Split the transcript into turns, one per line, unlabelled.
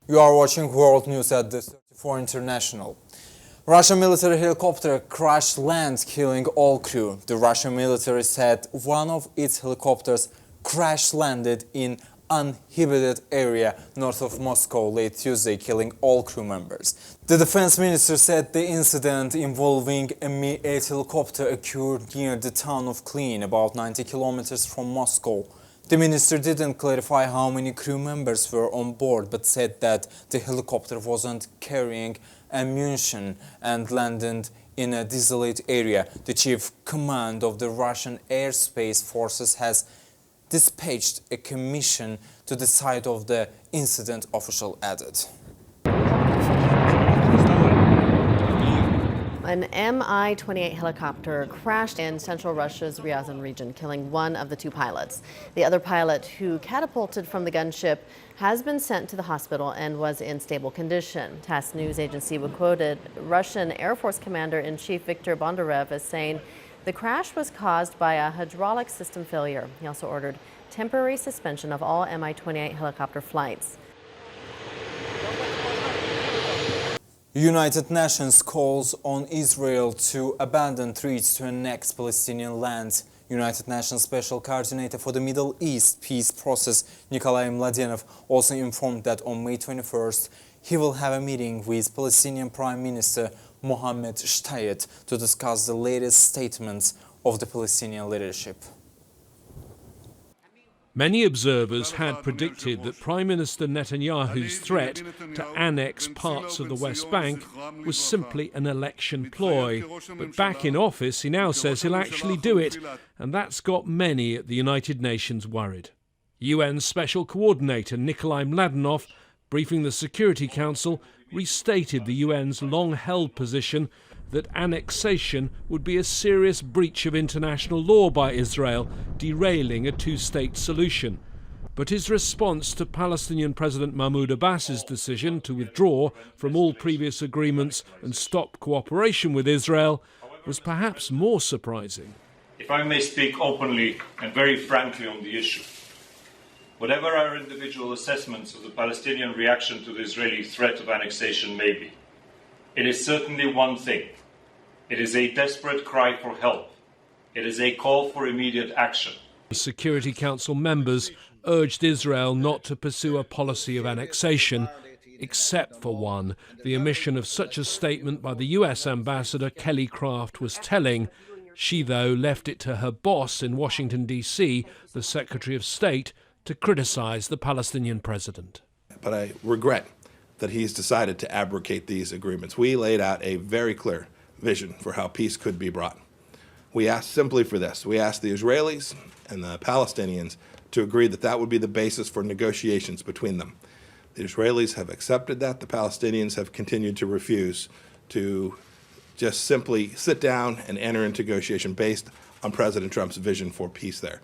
You are watching World News at the 34 International. Russian military helicopter crash lands, killing all crew. The Russian military said one of its helicopters crash landed in uninhabited area north of Moscow late Tuesday, killing all crew members. The defense minister said the incident involving a Mi-8 helicopter occurred near the town of Klin, about 90 kilometers from Moscow. The minister didn't clarify how many crew members were on board, but said that the helicopter wasn't carrying ammunition and landed in a desolate area. The chief command of the Russian airspace forces has dispatched a commission to the site of the incident, official added.
An Mi-28 helicopter crashed in central Russia's Ryazan region, killing one of the two pilots. The other pilot, who catapulted from the gunship, has been sent to the hospital and was in stable condition. TASS news agency quoted Russian Air Force Commander-in-Chief Viktor Bondarev as saying the crash was caused by a hydraulic system failure. He also ordered temporary suspension of all Mi-28 helicopter flights.
United Nations calls on Israel to abandon threats to annex Palestinian lands. United Nations Special Coordinator for the Middle East Peace Process, Nikolai Mladenov, also informed that on May 21st, he will have a meeting with Palestinian Prime Minister Mohammed Shtayyeh to discuss the latest statements of the Palestinian leadership.
Many observers had predicted that Prime Minister Netanyahu's threat to annex parts of the West Bank was simply an election ploy. But back in office, he now says he'll actually do it, and that's got many at the United Nations worried. UN Special Coordinator Nikolai Mladenov, briefing the Security Council, restated the UN's long-held position that annexation would be a serious breach of international law by Israel, derailing a two-state solution. But his response to Palestinian President Mahmoud Abbas's decision to withdraw from all previous agreements and stop cooperation with Israel was perhaps more surprising.
If I may speak openly and very frankly on the issue, whatever our individual assessments of the Palestinian reaction to the Israeli threat of annexation may be, it is certainly one thing. It is a desperate cry for help. It is a call for immediate action.
Security Council members urged Israel not to pursue a policy of annexation, except for one. The omission of such a statement by the US Ambassador Kelly Craft was telling. She, though, left it to her boss in Washington, D.C., the Secretary of State, to criticize the Palestinian president.
But I regret that he's decided to abrogate these agreements. We laid out a very clear vision for how peace could be brought. We asked simply for this. We asked the Israelis and the Palestinians to agree that that would be the basis for negotiations between them. The Israelis have accepted that. The Palestinians have continued to refuse to just simply sit down and enter into negotiation based on President Trump's vision for peace there.